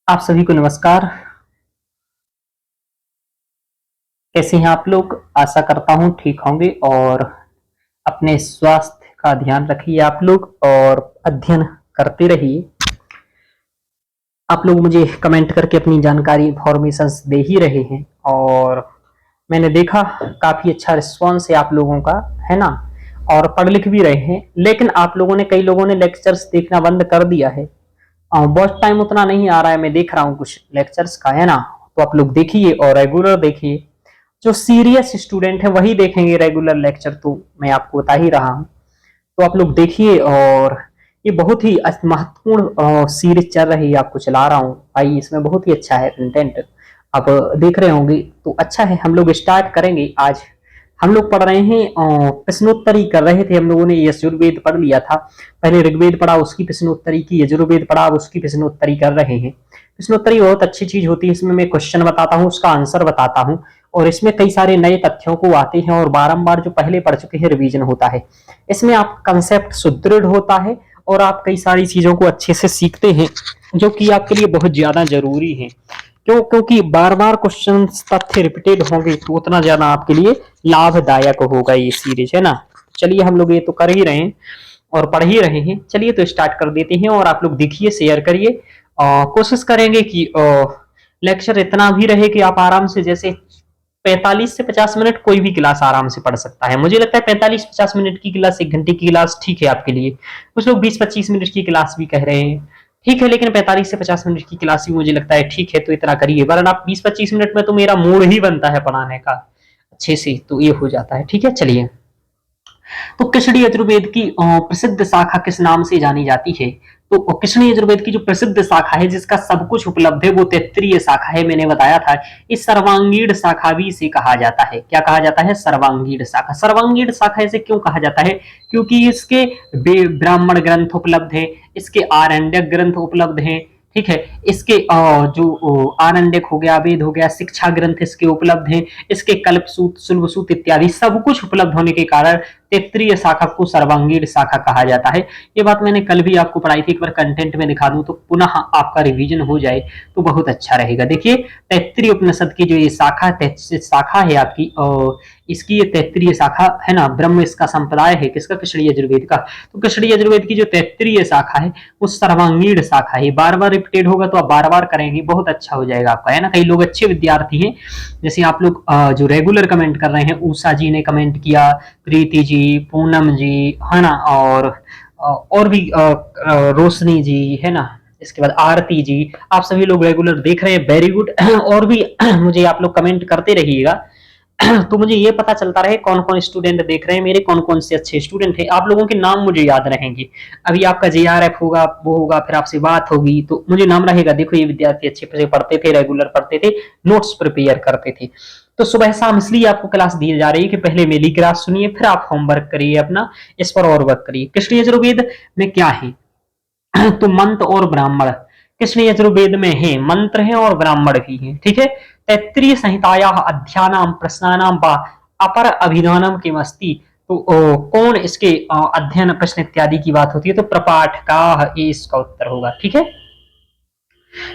आप सभी को नमस्कार। कैसे हैं आप लोग? आशा करता हूँ ठीक होंगे और अपने स्वास्थ्य का ध्यान रखिए आप लोग और अध्ययन करते रहिए। आप लोग मुझे कमेंट करके अपनी जानकारी इन्फॉर्मेशंस दे ही रहे हैं और मैंने देखा काफ़ी अच्छा रिस्पॉन्स है आप लोगों का, है ना? और पढ़ लिख भी रहे हैं, लेकिन आप लोगों ने कई लोगों ने लेक्चर्स देखना बंद कर दिया है। बहुत टाइम उतना नहीं आ रहा है, मैं देख रहा हूँ कुछ लेक्चर्स का, है ना? तो आप लोग देखिए और रेगुलर देखिए। जो सीरियस स्टूडेंट है वही देखेंगे रेगुलर लेक्चर, तो मैं आपको बता ही रहा हूँ। तो आप लोग देखिए और ये बहुत ही महत्वपूर्ण सीरीज चल रही है, आपको चला रहा हूँ भाई। इसमें बहुत ही अच्छा है कंटेंट, आप देख रहे होंगे तो अच्छा है। हम लोग स्टार्ट करेंगे आज। हम लोग पढ़ रहे हैं, प्रश्नोत्तरी कर रहे थे। हम लोगों ने यजुर्वेद पढ़ लिया था, पहले ऋग्वेद पढ़ा, उसकी प्रश्नोत्तरी की, यजुर्वेद पढ़ा, अब उसकी प्रश्नोत्तरी कर रहे हैं। प्रश्नोत्तरी बहुत अच्छी चीज होती है, इसमें मैं क्वेश्चन बताता हूँ, उसका आंसर बताता हूँ और इसमें कई सारे नए तथ्यों को आते हैं और बारंबार जो पहले पढ़ चुके हैं रिवीजन होता है। इसमें आप कंसेप्ट सुदृढ़ होता है और आप कई सारी चीजों को अच्छे से सीखते हैं, जो कि आपके लिए बहुत ज्यादा जरूरी है। क्योंकि बार बार क्वेश्चन तथ्य रिपीटेड होंगे तो उतना ज्यादा आपके लिए लाभदायक होगा ये सीरीज, है ना? चलिए, हम लोग ये तो कर ही रहे हैं और पढ़ ही रहे हैं। चलिए तो स्टार्ट कर देते हैं और आप लोग देखिए, शेयर करिए। कोशिश करेंगे कि लेक्चर इतना भी रहे कि आप आराम से, जैसे 45 से 50 मिनट कोई भी क्लास आराम से पढ़ सकता है। मुझे लगता है 45-50 मिनट की क्लास, 1 घंटे की क्लास ठीक है आपके लिए। कुछ लोग 20-25 मिनट की क्लास भी कह रहे हैं, ठीक है, लेकिन 45 से 50 मिनट की क्लास भी मुझे लगता है ठीक है, तो इतना करिए। वरना आप 20-25 मिनट में तो मेरा मूड ही बनता है पढ़ाने का अच्छे से, तो ये हो जाता है। ठीक है, चलिए। तो कृष्ण यजुर्वेद की प्रसिद्ध शाखा किस नाम से जानी जाती है? तो कृष्ण यजुर्वेद की जो प्रसिद्ध शाखा है, जिसका सब कुछ उपलब्ध है, वो तैत्तिरीय शाखा है। मैंने बताया था, इस सर्वांगीण शाखा भी इसे कहा जाता है। क्या कहा जाता है? सर्वांगीण शाखा। सर्वांगीण शाखा इसे क्यों कहा जाता है? क्योंकि इसके ब्राह्मण ग्रंथ उपलब्ध है, इसके आरण्यक ग्रंथ उपलब्ध हैं, ठीक है। इसके जो आरण्यक हो गया, वेद हो गया, शिक्षा ग्रंथ इसके उपलब्ध हैं, इसके कल्पसूत्र, शुल्बसूत्र इत्यादि सब कुछ उपलब्ध होने के कारण तैत्तिरीय शाखा को सर्वांगीण शाखा कहा जाता है। ये बात मैंने कल भी आपको पढ़ाई थी, एक बार कंटेंट में दिखा दूं तो पुनः आपका रिवीजन हो जाए तो बहुत अच्छा रहेगा। देखिए, तैत्तिरीय उपनिषद की जो ये शाखा है आपकी, इसकी ये तैत्तिरीय शाखा है ना, ब्रह्म इसका संप्रदाय है, किसका? कृष्ण यजुर्वेद का। तो कृष्ण यजुर्वेद की जो तैत्तिरीय शाखा है वो सर्वांगीण शाखा है। बार बार रिपीटेड होगा तो आप बार बार करेंगे, बहुत अच्छा हो जाएगा आपका, है ना? कई लोग अच्छे विद्यार्थी हैं, जैसे आप लोग जो रेगुलर कमेंट कर रहे हैं, उषा जी ने कमेंट किया, प्रीति जी, पूनम जी, है ना, और भी रोशनी जी, है ना, इसके बाद आरती जी, आप सभी लोग रेगुलर देख रहे हैं, वेरी गुड। और भी मुझे आप लोग कमेंट करते रहिएगा तो मुझे ये पता चलता रहे कौन कौन स्टूडेंट देख रहे हैं मेरे, कौन कौन से अच्छे स्टूडेंट हैं। आप लोगों के नाम मुझे याद रहेंगे। अभी आपका JRF होगा, वो होगा, फिर आपसे बात होगी तो मुझे नाम रहेगा, देखो ये विद्यार्थी अच्छे से पढ़ते थे, रेगुलर पढ़ते थे, नोट्स प्रिपेयर करते थे। तो सुबह शाम इसलिए आपको क्लास दी जा रही है कि पहले मेरी क्लास सुनिए, फिर आप होमवर्क करिए अपना, इस पर और वर्क करिए। कृष्ण यजुर्वेद में क्या है? तो मंत्र और ब्राह्मण कृष्ण यजुर्वेद में है, मंत्र है और ब्राह्मण भी है, ठीक है। तैत्तिरीय संहिताया अध्यानाम प्रश्नानाम व अपर अभिधानम किमस्ति। तो कौन इसके अध्ययन प्रश्न इत्यादि की बात होती है, तो प्रपाठका, ये इसका उत्तर होगा, ठीक है।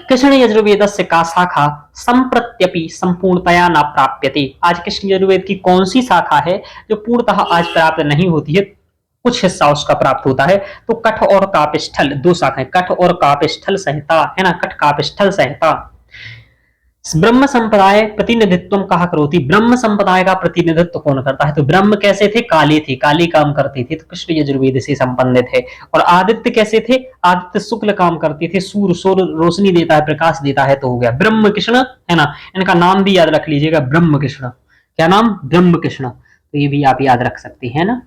कृष्ण यजुर्वेद से का शाखा संप्रत्यपि संपूर्णतया न प्राप्यते। आज कृष्ण यजुर्वेद की कौन सी शाखा है जो पूर्णतः आज प्राप्त नहीं होती है? कुछ हिस्सा उसका प्राप्त होता है। तो कठ और कापिष्ठल, दो शाखाएं, कठ और कापिष्ठल संहिता, है ना, कठ कापिष्ठल संहिता। ब्रह्म संप्रदाय प्रतिनिधित्व कहा करोति। ब्रह्म संप्रदाय का प्रतिनिधित्व कौन करता है? तो ब्रह्म कैसे थे? काले थे, काले काम करते थे, तो कृष्ण यजुर्वेद से संबंधित है। और आदित्य कैसे थे? आदित्य शुक्ल काम करते थे, सूर्य रोशनी देता है, प्रकाश देता है, तो हो गया ब्रह्म कृष्ण, है ना। इनका नाम भी याद रख लीजिएगा, ब्रह्म कृष्ण। क्या नाम? ब्रह्म कृष्ण। तो ये भी आप याद रख सकते हैं ना।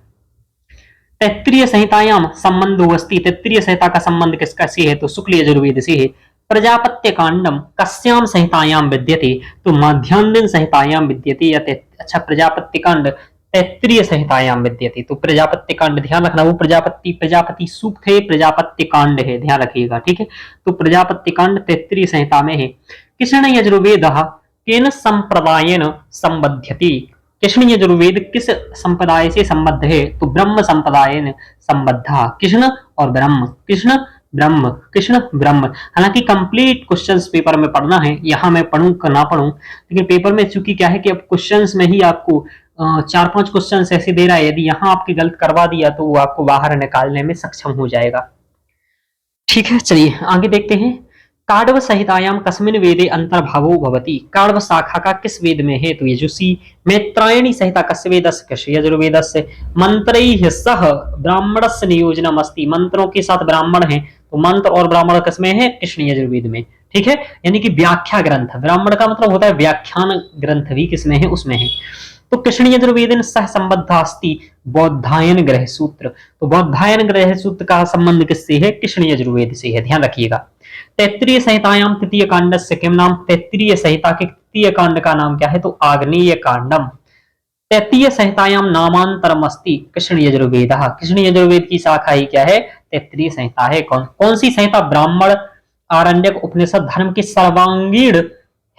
तैत्तिरीय संहितायाम संबंधो अस्ति। तैत्तिरीय संहिता का संबंध किसका से है? तो शुक्ल यजुर्वेद से है। प्रजापत्य कांडम कस्याम संहितायाम विद्यते? तो माध्यान्ह संहितायाम विद्यते या अच्छा, प्रजापत्य कांड तैत्तिरीय संहितायाम विद्यते। तो प्रजापत्य कांड ध्यान रखना, वो प्रजापति सूक्त है, प्रजापत्य कांड है, ध्यान रखिएगा, ठीक है। तो प्रजापत्य कांड तैत्तिरीय संहिता में है। कृष्ण यजुर्वेद केन संप्रदायेन संबध्यते? कृष्ण यजुर्वेद किस संप्रदाय से संबद्ध है? तो ब्रह्म संप्रदाय संबद्धा। कृष्ण और ब्रह्म, कृष्ण ब्रह्म, कृष्ण ब्रह्म। हालांकि कंप्लीट क्वेश्चंस पेपर में पढ़ना है, यहाँ मैं पढ़ूं ना पढ़ूं, लेकिन पेपर में चूंकि क्या है कि अब क्वेश्चंस में ही आपको 4-5 क्वेश्चंस ऐसे दे रहा है, यदि यहाँ आपकी गलत करवा दिया तो वो आपको बाहर निकालने में सक्षम हो जाएगा। ठीक है, चलिए आगे देखते हैं। काण्व संहितायां कस्मिन् वेदे अंतर्भावो भवति। काण्व शाखा का किस वेद में है? तो यजुषी। मैत्रायणी संहिता कस्य वेदस्य? कृष्ण यजुर्वेदस्य। मंत्रैः सह ब्राह्मणस्य नियोजनम् अस्ति। मंत्रों के साथ ब्राह्मण हैं, तो मंत्र और ब्राह्मण किसमें है? कृष्ण यजुर्वेद में। ठीक है, यानी कि व्याख्या ग्रंथ, ब्राह्मण का मतलब होता है व्याख्यान ग्रंथ, भी किसमें है? उसमें है। तो कृष्ण यजुर्वेदन सह संबद्ध अस्ति बौद्धायन ग्रह सूत्र। तो बौद्धायन ग्रह सूत्र का संबंध किससे है? कृष्ण यजुर्वेद से है, ध्यान रखिएगा। तैत्तिरीय संहितायां तृतीय कांडस्य किम नाम? तैत्तिरीय संहिता के तृतीय कांड का नाम क्या है? तो आग्नेय कांडम। तैत्तिरीय संहितायां नामांतरम अस्ति कृष्ण यजुर्वेदः। कृष्ण यजुर्वेद की शाखा ही क्या है? तैत्तिरीय संहिता है। कौन सी संहिता? ब्राह्मण, आरण्यक, उपनिषद, धर्म की सर्वांगीण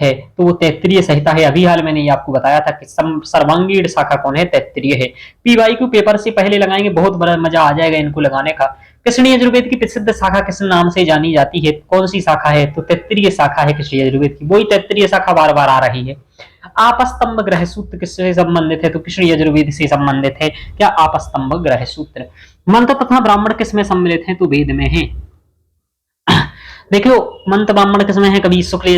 है, तो वो तैत्तिरीय संहिता है। अभी हाल मैंने आपको बताया था कि सर्वांगीण शाखा कौन है? तैत्तिरीय है। पीवाईक्यू पेपर से पहले लगाएंगे, बहुत बड़ा मजा आ जाएगा इनको लगाने का। कृष्ण यजुर्वेद की प्रसिद्ध शाखा किस नाम से जानी जाती है? कौन सी शाखा है? तो तैत्तिरीय शाखा है कृष्ण यजुर्वेद की। वही तैत्तिरीय शाखा बार बार आ रही है। आपस्तंभ ग्रह सूत्र किससे संबंधित है? तो कृष्ण यजुर्वेद से संबंधित है। क्या? आपस्तंभ ग्रह सूत्र। मंत्र तथा ब्राह्मण किसमें सम्मिलित है? तो वेद में है। देखो मंत्र ब्राह्मण किसमें है? कभी शुक्ल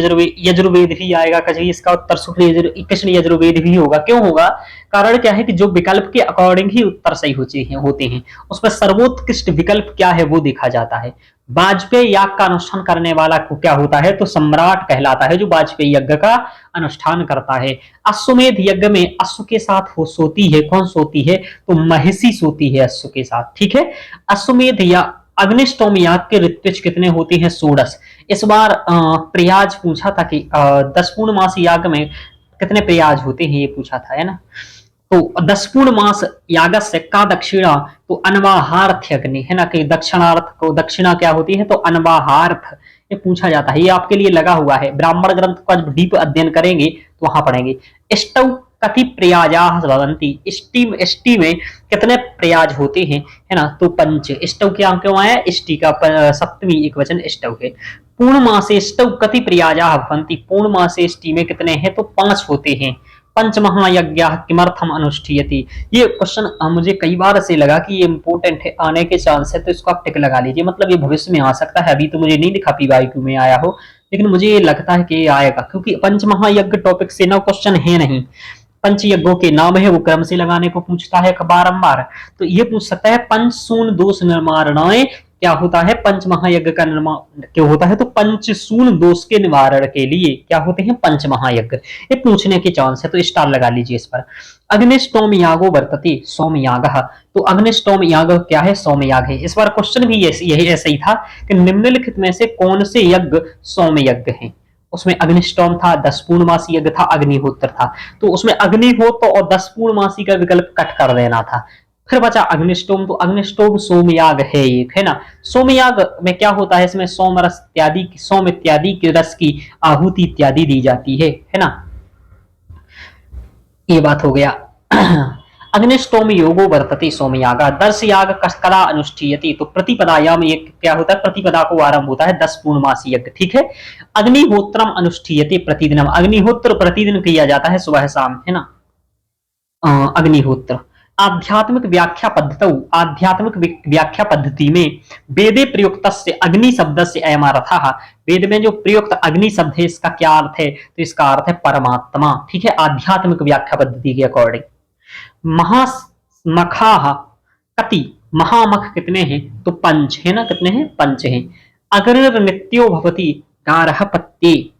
यजुर्वेद भी आएगा, कभी इसका उत्तर शुक्ल कृष्ण यजुर्वेद भी होगा। क्यों होगा? कारण क्या है कि जो विकल्प के अकॉर्डिंग ही उत्तर सही होते हैं, उसमें सर्वोत्कृष्ट विकल्प क्या है वो देखा जाता है। वाजपेयी याग का अनुष्ठान करने वाला को क्या होता है? तो सम्राट कहलाता है, जो वाजपेयी यज्ञ का अनुष्ठान करता है। अश्वमेध यज्ञ में अश्व के साथ हो सोती है, कौन सोती है? तो महिषी सोती है अश्व के साथ। ठीक है, अश्वमेध या अग्निष्टोम याग के ऋत्विज कितने होते हैं? 16। इस बार प्रयाज पूछा था कि 10 पूर्णमास याग में कितने प्रयाज होते हैं, ये पूछा था, है ना। तो 10 पूर्णमास यागस्य का दक्षिणा, तो अनवाहार्थ अग्नि, है ना, कि दक्षिणार्थ को दक्षिणा क्या होती है? तो अनवाहार्थ, ये पूछा जाता है, ये आपके लिए लगा हुआ है। ब्राह्मण ग्रंथ का जब डीप अध्ययन करेंगे तो वहां पढ़ेंगे। स्टव कति प्रयाजाः भवन्ति। इष्टि में कितने प्रयाज होते हैं, है ना, तो 5। स्टव क्या क्यों आया? इष्टि का सप्तमी एक वचन स्टव है। पूर्णमासे स्टव कति प्रयाजाः भवन्ति। पूर्णमासे इष्टि में कितने हैं? तो 5 होते हैं। पंच महायज्ञ किमर्थम अनुष्ठीयति। ये क्वेश्चन मुझे कई बार से लगा कि ये इंपॉर्टेंट है, आने के चांस है, तो इसको आप टिक लगा लीजिए। मतलब ये भविष्य में आ सकता है, अभी तो मुझे नहीं दिखा पीवाईक्यू में आया हो, लेकिन मुझे ये लगता है कि ये आएगा, क्योंकि पंच महायज्ञ टॉपिक से ना क्वेश्चन है नहीं। पंच यज्ञों के नाम है, वो क्रम से लगाने को पूछता है बारंबार। तो ये पूछ सकता है पंचसून दोष निर्मारणाय क्या होता है? पंच महायज्ञ का निर्माण क्यों होता है? तो पंचसून दोष के निवारण के लिए क्या होते हैं? पंच महायज्ञ। ये पूछने के चांस है, तो स्टार लगा लीजिए इस पर। अग्निष्टोम यागो वर्तते सोमयागः। तो अग्निष्टोम याग क्या है? सोमयाग है। इस बार क्वेश्चन भी यही ऐसा ही था कि निम्नलिखित में से कौन से यज्ञ सोमयज्ञ हैं। उसमें अग्निष्टोम था, 10 पूर्णमासी यज्ञ था, अग्निहोत्र था। तो उसमें अग्निहोत्र और 10 पूर्णमासी का विकल्प कट कर देना था। फिर बचा अग्निष्टोम, तो अग्निष्टोम सोमयाग है एक, है ना। सोमयाग में क्या होता है? इसमें सोम रस इत्यादि, सोम इत्यादि के रस की आहुति इत्यादि दी जाती है ना। ये बात हो गया। अग्निष्टोम योगो वर्तते सोमयाग। दर्श याग कदा अनुष्ठीयति। तो प्रतिपदायाम एक क्या होता है? प्रतिपदा को आरंभ होता है 10 पूर्णमासी यज्ञ। ठीक है। अग्निहोत्रम अनुष्ठीयते प्रतिदिनम। अग्निहोत्र प्रतिदिन किया जाता है, सुबह शाम, है ना। अग्निहोत्र। आध्यात्मिक व्याख्या पद्धतौ, आध्यात्मिक व्याख्या पद्धति में वेदे प्रयुक्तस्य अग्नि शब्दस्य अयम् अर्थः। वेद में जो प्रयुक्त अग्नि शब्द है, इसका क्या अर्थ है? तो इसका अर्थ है परमात्मा। ठीक है, आध्यात्मिक व्याख्या पद्धति के अकॉर्डिंग। महामखाः कति। महामख कितने हैं? तो 5 है ना। कितने हैं? 5 हैं। अग्निर् नित्यो भवति गारहपत्ये।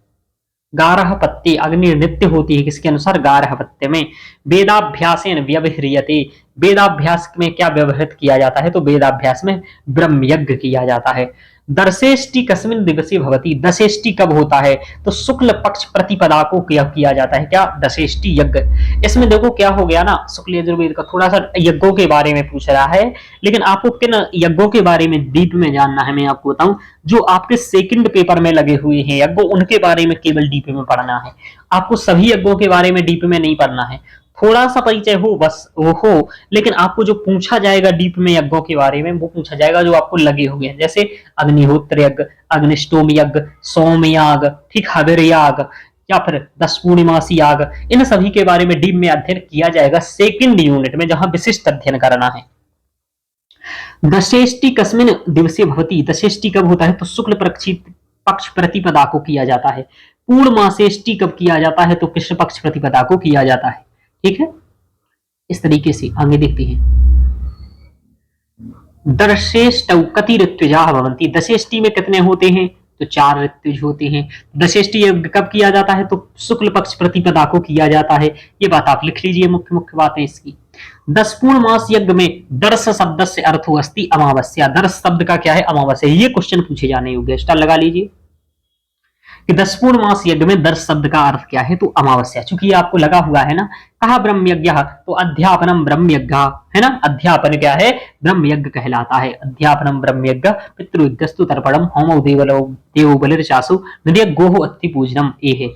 गारहपत्ये, अग्नि नित्य होती है किसके अनुसार? गारहपत्य में। वेदाभ्यासेन व्यवह्रियते। वेदाभ्यास में क्या व्यवहृत किया जाता है? तो वेदाभ्यास में ब्रह्म यज्ञ किया जाता है। दर्शेष्टि कस्मिन् दिवसे भवति। दशेष्टि कब होता है? तो शुक्ल पक्ष प्रतिपदा को किया जाता है। क्या? दशेष्टि यज्ञ। इसमें देखो क्या हो गया ना, शुक्ल यजुर्वेद का थोड़ा सा यज्ञों के बारे में पूछ रहा है, लेकिन आपको किन यज्ञों के बारे में डीप में जानना है मैं आपको बताऊं। जो आपके सेकंड पेपर में लगे हुए हैं यज्ञ, उनके बारे में केवल डीप में पढ़ना है। आपको सभी यज्ञों के बारे में डीप में नहीं पढ़ना है, थोड़ा सा परिचय हो बस वो हो, लेकिन आपको जो पूछा जाएगा डीप में यज्ञों के बारे में वो पूछा जाएगा जो आपको लगे हुए हैं, जैसे अग्निहोत्र यज्ञ, अग्निष्टोम यज्ञ, सोम याग, ठीक, हविर याग, या फिर 10 पूर्णिमासी याग, इन सभी के बारे में डीप में अध्ययन किया जाएगा सेकंड यूनिट में, जहां विशिष्ट अध्ययन करना है। दशेष्टि कस्मिन दिवसे भवती, दशेष्टि कब होता है तो शुक्ल पक्ष प्रतिपदा को किया जाता है। पूर्णमासेष्टि कब किया जाता है तो कृष्ण पक्ष प्रतिपदा को किया जाता है। ठीक है, इस तरीके से आगे देखते हैं। दशेष्टौ कति ऋत्विजाः भवन्ति, दशेष्टि में कितने होते हैं तो 4 ऋत्विज होते हैं। दशेष्टि यज्ञ कब किया जाता है तो शुक्ल पक्ष प्रतिपदा को किया जाता है। ये बात आप लिख लीजिए, मुख्य मुख्य बातें इसकी। 10 पूर्ण मास यज्ञ में दर्श शब्द से अर्थो अस्ति अमावस्या, दर्श शब्द का क्या है अमावस्या, ये क्वेश्चन पूछे जाने योग्य, स्टार लगा लीजिए कि 10 पूर्ण मास यज्ञ में दर्श शब्द का अर्थ क्या है तो अमावस्या, चूंकि ये आपको लगा हुआ है ना। कहा ब्रह्म यज्ञ तो अध्यापनम ब्रह्म यज्ञ है ना, अध्यापन क्या है ब्रह्म यज्ञ कहलाता है। अध्यापनम ब्रह्म यज्ञ पितृद्यस्तु तर्पणम होमो देवो बलिर्चासु नृयज्ञो अस्थि पूजनम, ये है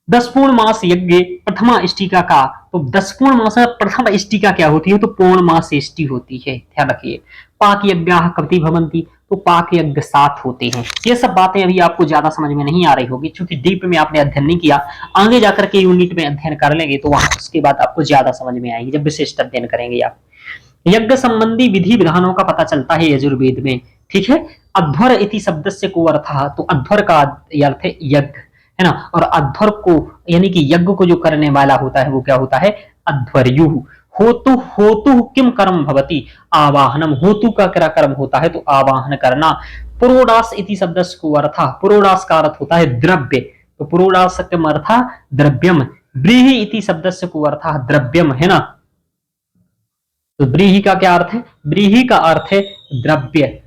10 पूर्ण मास यज्ञ प्रथमा इष्टिका का, तो 10 पूर्ण मास प्रथम इष्टिका क्या होती है तो पूर्ण मास इष्टि होती है, ध्यान रखिए। पाक यज्ञ कति भवन्ति, तो पाक यज्ञ 7 होते हैं। ये सब बातें अभी आपको ज्यादा समझ में नहीं आ रही होगी, क्योंकि डीप में आपने अध्ययन नहीं किया, आगे जाकर के यूनिट में अध्ययन कर लेंगे तो वहां उसके बाद आपको ज्यादा समझ में आएगी, जब विशिष्ट अध्ययन करेंगे आप। यज्ञ संबंधी विधि विधानों का पता चलता है यजुर्वेद में, ठीक है। अध्वर इति शब्द से को अर्थ, तो अध्वर का अर्थ है यज्ञ, है ना, और अध्वर को यानी कि यज्ञ को जो करने वाला होता है वो क्या होता है अध्वर्यु। होतु होतु किम कर्म भवति, आवाहनम, होतु का क्या कर्म होता है तो आवाहन करना। पुरोडास इति शब्द को अर्थ, पुरोडास का अर्थ होता है द्रव्य, तो पुरोडास का अर्थ द्रव्यम। ब्रीहि इति शब्द को अर्थ द्रव्यम, है ना, तो ब्रीहि का क्या अर्थ है, ब्रीहि का अर्थ है द्रव्य।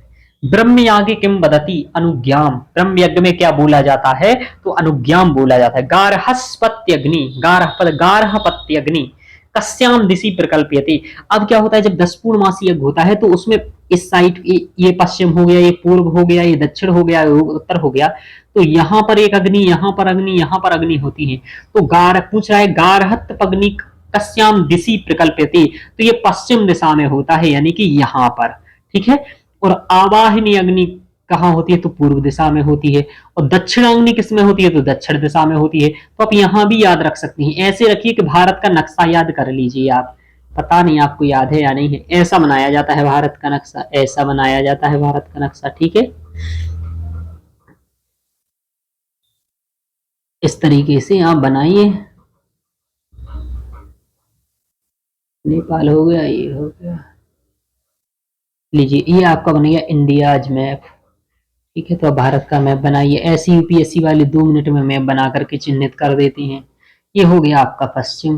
ब्रह्म यागे किम बदती अनुज्ञाम, ब्रह्म यज्ञ में क्या बोला जाता है तो अनुज्ञाम बोला जाता है। गारहस्पत्यग्नि, गारहपत्यग्नि कस्याम दिशि प्रकल्प्यते। अब क्या होता है जब 10 पूर्णमासी यज्ञ होता है तो उसमें इस साइड ये पश्चिम हो गया, ये पूर्व हो गया, ये दक्षिण हो गया, उत्तर हो गया, तो यहाँ पर एक अग्नि, यहाँ पर अग्नि, यहाँ पर अग्नि होती है। तो गार पूछ रहा है गारहत अग्नि कस्याम दिशि प्रकल्प्यते, तो ये पश्चिम दिशा में होता है, यानी कि यहाँ पर, ठीक है। और आवाहिनी अग्नि कहाँ होती है तो पूर्व दिशा में होती है, और दक्षिणाग्नि किस में होती है तो दक्षिण दिशा में होती है। तो आप यहां भी याद रख सकते हैं, ऐसे रखिए कि भारत का नक्शा याद कर लीजिए आप, पता नहीं आपको याद है या नहीं है। ऐसा बनाया जाता है भारत का नक्शा, ऐसा बनाया जाता है भारत का नक्शा, ठीक है। इस तरीके से आप बनाइए। नेपाल हो गया, ये हो गया, लीजिए ये आपका बन गया इंडियाज मैप, ठीक है। तो भारत का मैप बनाइए, ऐसे यूपीएससी वाले 2 मिनट में मैप बना करके चिन्हित कर देते हैं। ये हो गया आपका पश्चिम,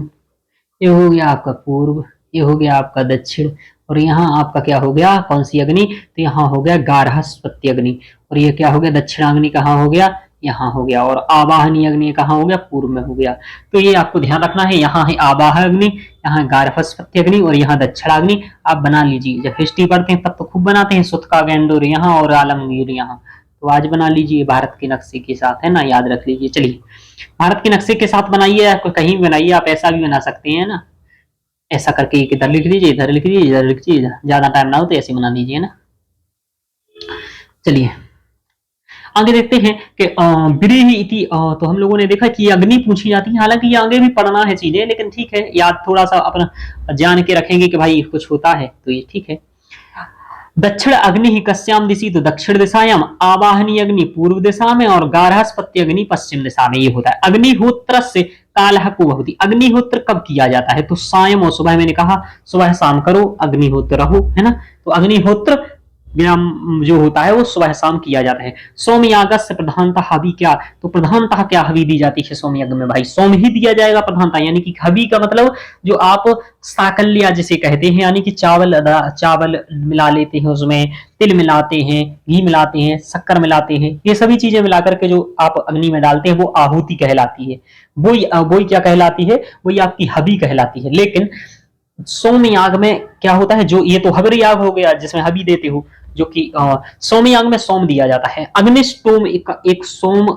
ये हो गया आपका पूर्व, ये हो गया आपका दक्षिण, और यहाँ आपका क्या हो गया कौन सी अग्नि तो यहाँ हो गया गारहस्पत्य अग्नि, और ये क्या हो गया दक्षिणाग्नि कहाँ हो गया यहाँ हो गया, और आवाहनी अग्नि कहाँ हो गया पूर्व में हो गया। तो ये आपको ध्यान रखना है, यहाँ है आवाह अग्नि, यहाँ गारहस्पत्य अग्नि, और यहाँ दक्षिणाग्नि। आप बना लीजिए, जब हिस्ट्री पढ़ते हैं तब तो खूब बनाते हैं, सुतका गैंडोर यहाँ और आलमगीर यहाँ, तो आज बना लीजिए भारत के नक्शे के साथ, है ना, याद रख लीजिए। चलिए भारत के नक्शे के साथ बनाइए, आपको कहीं भी बनाइए, आप ऐसा भी बना सकते हैं ना, ऐसा करके इधर लिख लीजिए, इधर लिख लीजिए, इधर लिख लीजिए, ज्यादा टाइम ना हो तो ऐसे बना दीजिए ना। चलिए आगे देखते हैं कि ब्रीहि इति, तो हम लोगों ने देखा कि अग्नि पूछी जाती है, हालांकि ये आगे भी पढ़ना है चीजें, लेकिन ठीक है याद थोड़ा सा अपना जान के रखेंगे कि भाई कुछ होता है तो ये ठीक है। दक्षिण अग्नि ही कस्याम दिशि, तो दक्षिण दिशायाम, आवाहनी अग्नि पूर्व दिशा में, और गारहस्पत्य अग्नि पश्चिम दिशा में, ये होता है। अग्निहोत्र से कालह को भवति, अग्निहोत्र कब किया जाता है तो सायं और सुबह, मैंने कहा सुबह शाम करो अग्निहोत्र हो, है ना, तो अग्निहोत्र जो होता है वो सुबह शाम किया जाता है। सोम यागस से प्रधानतः हवि क्या, तो प्रधानतः क्या हवि दी जाती है सोम यज्ञ में, भाई सोम ही दिया जाएगा प्रधानतः, यानी कि हवि का मतलब जो आप साकल्या जिसे कहते हैं, यानी कि चावल मिला लेते हैं, उसमें तिल मिलाते हैं, घी मिलाते हैं, शक्कर मिलाते हैं, ये सभी चीजें मिलाकर के जो आप अग्नि में डालते हैं वो आहुति कहलाती है, वही क्या कहलाती है, वही आपकी हवि कहलाती है। लेकिन सोम याग में क्या होता है, जो ये तो हविर याग हो गया जिसमें हवि देते हो, जो कि सोम याग में सोम दिया जाता है। अग्निष्टोम एक सोम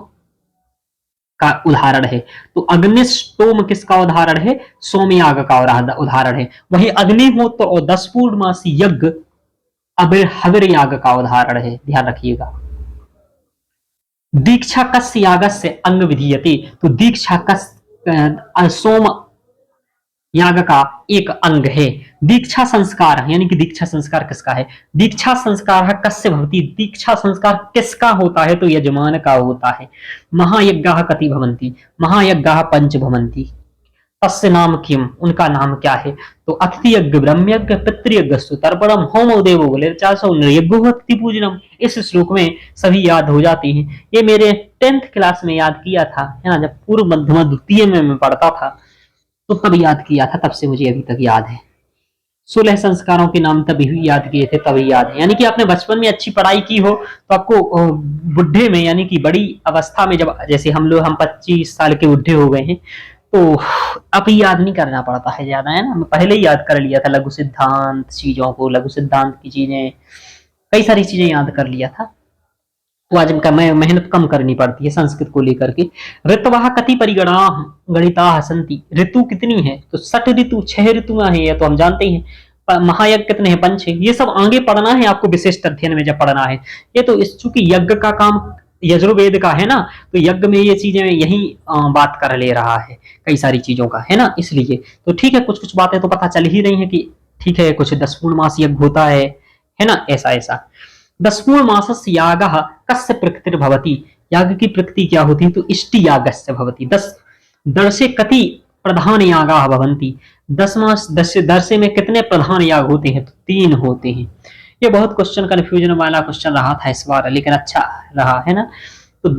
का उदाहरण है। तो अग्निष्टोम किसका उदाहरण है? सोमयाग का उदाहरण है। वही अग्निहोत्र और 10 पूर्णमासी यज्ञ हविर याग का उदाहरण है, ध्यान रखिएगा। दीक्षा कस्य यागस्य अंग विधीयते, तो दीक्षा कस्य सोम याग का एक अंग है। दीक्षा संस्कार यानी कि दीक्षा संस्कार किसका है? दीक्षा संस्कार कस्य भवति, दीक्षा संस्कार किसका होता है? तो यजमान का होता है। महायज्ञाः कति भवन्ति, महायज्ञाः पंच भवन्ति। तस्य नाम किम, उनका नाम क्या है? तो अतिथि यज्ञ, ब्रह्म यज्ञ, पितृयज्ञ, तर्पणम, होमो देवो बलिर्चासो, नृयज्ञो अतिथि पूजनम। इस श्लोक में सभी याद हो जाते हैं। ये मेरे 10th क्लास में याद किया था, है ना, जब पूर्व मध्यमा द्वितीय में मैं पढ़ता था तो तब याद किया था, तब से मुझे अभी तक याद है। 16 संस्कारों के नाम तभी याद किए थे, तभी याद है। यानी कि आपने बचपन में अच्छी पढ़ाई की हो तो आपको बुढ़े में यानी कि बड़ी अवस्था में, जब जैसे हम 25 साल के बुढ़े हो गए हैं, तो अब याद नहीं करना पड़ता है ज्यादा, है ना। मैं पहले ही याद कर लिया था लघु सिद्धांत चीजों को, लघु सिद्धांत की चीजें, कई सारी चीजें याद कर लिया था। तो आज इनका मेहनत कम करनी पड़ती है संस्कृत को लेकर के। ऋतवः कति परिगणा गणिता सन्ति, ऋतु कितनी है? तो 6 ऋतु, 6 ऋतु है, ये तो हम जानते ही हैं। महायज्ञ कितने हैं? 5 है। ये सब आगे पढ़ना है आपको विशिष्ट अध्ययन में जब पढ़ना है। ये तो इस चूंकि यज्ञ का काम यजुर्वेद का है ना, तो यज्ञ में ये चीजें यही बात कर ले रहा है, कई सारी चीजों का, है ना, इसलिए तो ठीक है। कुछ कुछ बातें तो पता चल ही रही है कि ठीक है, कुछ 10 पूर्णमास यज्ञ होता है ना, ऐसा ऐसा। 10 पूर्णमासस्य यागः कस्य प्रकृतिर्भवति, याग की प्रकृति क्या होती है? तो इष्टि यागस्य भवति। 10 दर्शे कति प्रधान यागाः भवन्ति, 10 दर्शे में कितने प्रधान याग होते हैं? तो 3 होते हैं। ये बहुत क्वेश्चन कंफ्यूजन वाला क्वेश्चन रहा था इस बार, लेकिन अच्छा रहा, है ना। तो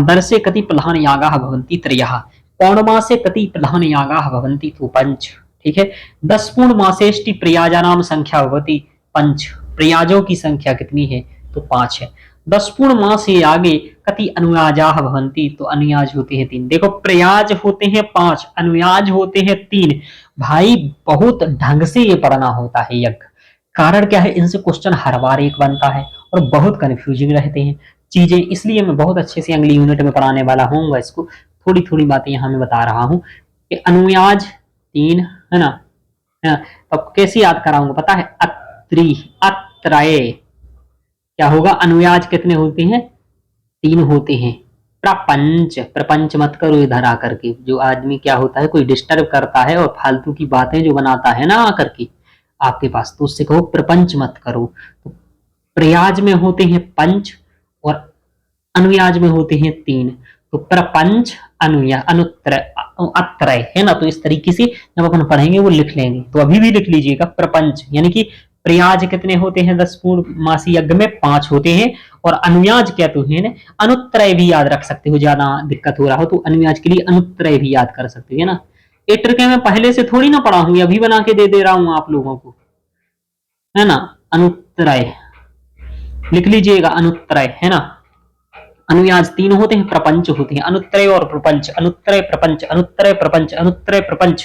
दर्शे कति प्रधान यागाः भवन्ति त्रयः, पौर्णमासे कति प्रधान यागाः भवन्ति तो 5, ठीक है। 10 पूर्णमासेष्टि प्रयाजानाम संख्या भवति 5, प्रयाजों की संख्या कितनी है? तो 5 है। 10 पूर्णमासे आगे कति अनुयाजाः भवन्ति, तो अनुयाज होते हैं 3। देखो, प्रयाज होते हैं 5, अनुयाज होते हैं 3। भाई बहुत ढंग से ये पढ़ना होता है यज्ञ। कारण क्या है? इनसे क्वेश्चन हर बार एक बनता है और बहुत कंफ्यूजिंग रहते हैं चीजें, इसलिए मैं बहुत अच्छे से अगली यूनिट में पढ़ाने वाला हूँ। इसको थोड़ी थोड़ी बातें यहाँ मैं बता रहा हूँ कि अनुयाज 3, है ना। अब कैसे याद कराऊंगा पता है? अत्रय क्या होगा? अनुयाज कितने होते हैं? 3 होते हैं। प्रपंच, प्रपंच मत करो इधर आकर के, जो आदमी क्या होता है, कोई डिस्टर्ब करता है और फालतू की बातें जो बनाता है ना आकर के आपके पास, तो उससे कहो प्रपंच मत करो। तो प्रयाज में होते हैं 5 और अनुयाज में होते हैं 3। तो प्रपंच, अनुया, अनुत्रय, अत्रय, है ना। तो इस तरीके से जब अपन पढ़ेंगे वो लिख लेंगे, तो अभी भी लिख लीजिएगा प्रपंच, यानी कि प्रयाज कितने होते हैं? 10 पूर्णमासी यज्ञ में 5 होते हैं। और अनुयाज क्या तो है ना, अनुत्रय भी याद रख सकते हो, ज्यादा दिक्कत हो रहा हो तो अनुयाज के लिए अनुत्रय भी याद कर सकते हो, है ना। ये ट्रिक मैं पहले से थोड़ी ना पढ़ा हूं, अभी बना के दे रहा हूं आप लोगों को, है ना। अनुत्रय लिख लीजिएगा, अनुत्रय, है ना। अनुयाज 3 होते हैं, प्रपंच होते हैं, अनुत्रय और प्रपंच, अनुत्रय प्रपंच, अनुत्रय प्रपंच, अनुत्रय प्रपंच।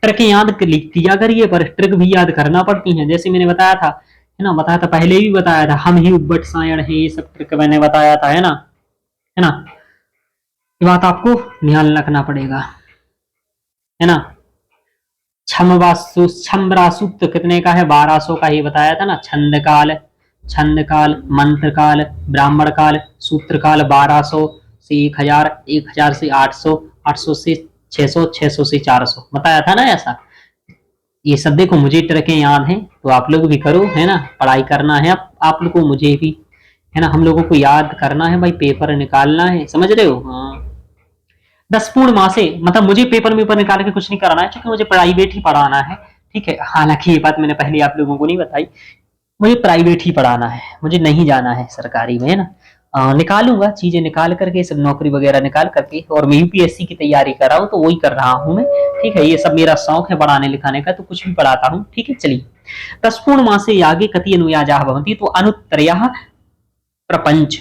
ट्रिक याद किया करिए, पर ट्रिक भी याद करना पड़ती है। जैसे मैंने बताया था, है ना, बताया था पहले भी बताया था, हम ही उब्बट सायण है, ये सब ट्रिक मैंने बताया था, है ना, है ना। ये बात आपको ध्यान रखना पड़ेगा, है ना। छम्बरा सूक्त कितने का है? 1200 का ही बताया था ना। छंद काल, मंत्र काल, ब्राह्मण काल, सूत्र काल 1200 से 1000, 1000 से 800, 800 से 600, 600 से 400 बताया था ना ऐसा। ये सब देखो मुझे ट्रिकें याद हैं, तो आप लोग भी करो, है ना। पढ़ाई करना है आप लोग को, मुझे भी, है ना। हम लोगों को याद करना है भाई, पेपर निकालना है, समझ रहे हो। हाँ, 10 पूर्णमासे मतलब मुझे पेपर में निकाल के कुछ नहीं कराना है, क्योंकि मुझे प्राइवेट ही पढ़ाना है, ठीक है। हालांकि ये बात मैंने पहले आप लोगों को नहीं बताई, मुझे प्राइवेट ही पढ़ाना है, मुझे नहीं जाना है सरकारी में, है ना। निकालूंगा चीजें, निकाल करके सब नौकरी वगैरह निकाल करके, और मैं यूपीएससी की तैयारी कर रहा हूँ, तो वही कर रहा हूँ मैं, ठीक है। ये सब मेरा शौक है पढ़ाने लिखाने का, तो कुछ भी पढ़ाता हूँ, ठीक है। चलिए, 10 पूर्णमासे यागे कति अनुयाजाः भवन्ति, तो अनुत्रयः प्रपंच,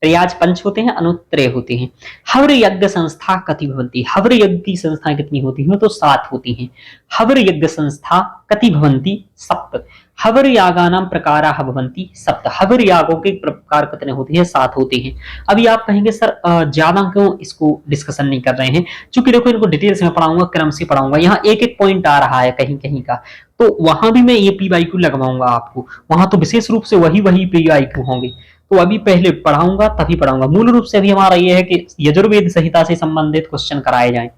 प्रयाज पंच होते हैं, अनुत्तरय होते हैं। हव्र यज्ञ संस्था कति भवन्ति, हव्र यज्ञ की संस्थाएं कितनी होती हैं? तो 7 होती हैं। हव्र यज्ञ संस्था कति भवन्ति? 7। हव्र यागानां प्रकाराः भवन्ति 7। हव्र यागों के प्रकार कितने होते हैं? 7 होते हैं। अभी आप कहेंगे सर ज्यादा क्यों इसको डिस्कशन नहीं कर रहे हैं? चूंकि देखो इनको डिटेल्स में पढ़ाऊंगा, क्रम से पढ़ाऊंगा, यहाँ एक एक पॉइंट आ रहा है कहीं कहीं का, तो वहां भी मैं ये PYQ लगवाऊंगा आपको, वहां तो विशेष रूप से वही PYQ होंगे। तो अभी पहले पढ़ाऊंगा तभी पढ़ाऊंगा। मूल रूप से अभी हमारा ये है कि यजुर्वेद संहिता से संबंधित क्वेश्चन कराए जाएं।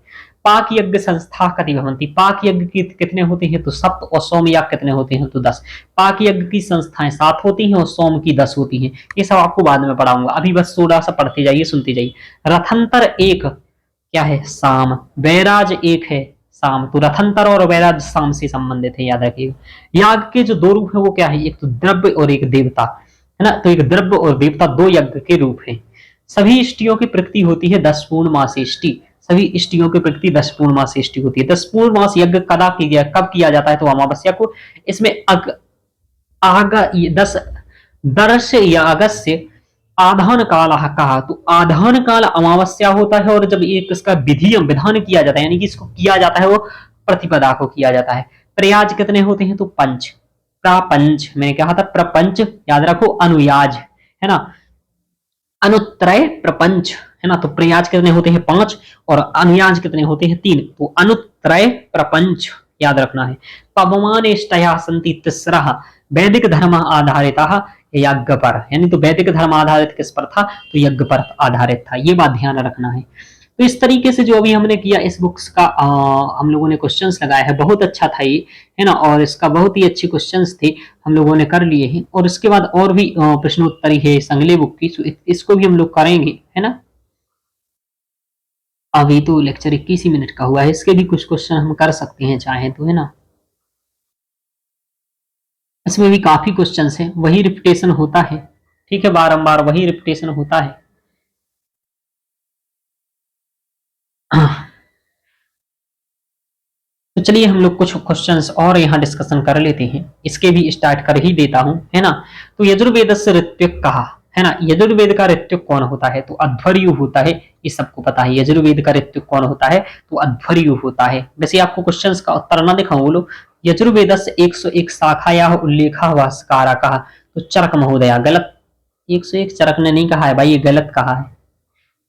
पाक यज्ञ संस्था कति भवन्ति, पाक यज्ञ की कितने होते हैं? तो 7। और सोम याग कितने होते हैं? तो 10। पाक यज्ञ की संस्थाएं 7 होती हैं और सोम की 10 होती हैं। ये सब आपको बाद में पढ़ाऊंगा, अभी बस थोड़ा सा पढ़ते जाइए, सुनते जाइए। रथंतर एक क्या है? साम। वैराज एक है, साम। तो रथंतर और वैराज साम से संबंधित है, याद रखिएगा। याग के जो 2 रूप है वो क्या है? एक तो द्रव्य और एक देवता, है ना। तो एक द्रव्य और देवता 2 यज्ञ के रूप हैं। सभी इष्टियों की प्रकृति होती है 10 पूर्णमासेष्टि, सभी इष्टियों की प्रकृति 10 पूर्णमासेष्टि होती है। 10 पूर्णमास यज्ञ कब किया जाता है? तो अमावस्या को। इसमें 10 दर्श या अगस्त आधान काल कहा, तो आधान काल अमावस्या होता है, और जब एक इसका विधान किया जाता है, यानी कि इसको किया जाता है, वो प्रतिपदा को किया जाता है। प्रयाज कितने होते हैं? तो 5। प्रपंच, मैंने कहा था प्रपंच, याद रखो। अनुयाज है ना, अनुत्रय प्रपंच है ना। तो प्रयाज कितने होते हैं? 5। और अनुयाज कितने होते हैं? 3। तो अनुत्रय प्रपंच याद रखना है। पवमान इष्टया संति तिस्रः वैदिक धर्म आधारित यज्ञ पर, यानी तो वैदिक धर्म आधारित किस पर था? तो यज्ञ पर आधारित था, ये बात ध्यान रखना है। तो इस तरीके से जो अभी हमने किया, इस बुक्स का हम लोगों ने क्वेश्चंस लगाए हैं, बहुत अच्छा था ये, है ना। और इसका बहुत ही अच्छे क्वेश्चंस थे, हम लोगों ने कर लिए हैं। और इसके बाद और भी प्रश्नोत्तरी है इस अगले बुक की, इसको भी हम लोग करेंगे, है ना। अभी तो लेक्चर 21 ही मिनट का हुआ है, इसके भी कुछ क्वेश्चन हम कर सकते हैं चाहे तो, है ना। इसमें भी काफी क्वेश्चंस हैं, वही रिपीटेशन होता है, ठीक है, बारंबार वही रिपीटेशन होता है। तो चलिए हम लोग कुछ क्वेश्चंस और यहाँ डिस्कशन कर लेते हैं, इसके भी स्टार्ट कर ही देता हूं, है ना। तो यजुर्वेदस्य ऋत्विक कहा, है ना। यजुर्वेद का ऋत्विक कौन होता है? तो अध्वर्यु होता है, ये सबको पता है। यजुर्वेद का ऋत्विक कौन होता है? तो अध्वर्यु होता है। वैसे आपको क्वेश्चंस का उत्तर ना दिखाऊं, बोलो यजुर्वेदस्य 101 शाखाया उल्लेखा भास्करा कहा, तो चरक महोदया गलत। 101 चरक ने नहीं कहा है भाई, ये गलत कहा है,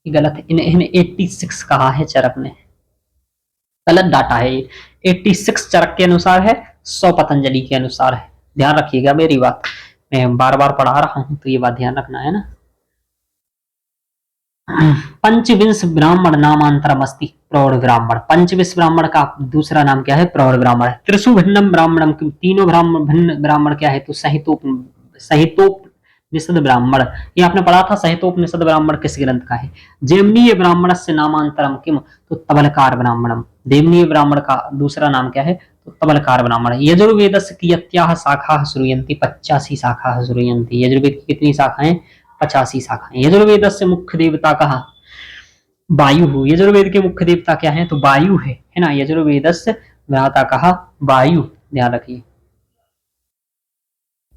ये गलत है। इन्हें 86 कहा है चरक ने, गलत डाटा है ये। 86 चरक के अनुसार है, 100 पतंजलि के अनुसार है। ध्यान रखिएगा मेरी बात, मैं बार बार पढ़ा रहा हूं तो ये बात ध्यान रखना है ना। पंचविंश ब्राह्मण नामांतरम अस्ति प्रौढ़ ब्राह्मण। पंचविंश ब्राह्मण का दूसरा नाम क्या है? प्रौढ़ ब्राह्मण। त्रिशु भिन्नम ब्राह्मणम, तीनों भिन्न ब्राह्मण क्या है? तो सहितोपनिषद ब्राह्मण। ये आपने पढ़ा था, सहितोपनिषद ब्राह्मण किस ग्रंथ का है? जेमनीय ब्राह्मण से नामांतरम किम, तो तबलकार ब्राह्मणम। देवनीय ब्राह्मण का दूसरा नाम क्या है? तो तबलकार ब्राह्मण। यजुर्वेदस्य कियत्याः शाखाः श्रूयन्ति? 85 शाखाः श्रूयन्ति। यजुर्वेद की कितनी शाखाएं? 85 शाखाएं। यजुर्वेदस्य मुख्य देवता कहा? वायु। यजुर्वेद के मुख्य देवता क्या है? तो वायु है ना। यजुर्वेदस्य व्राता कहा? वायु, ध्यान रखिए।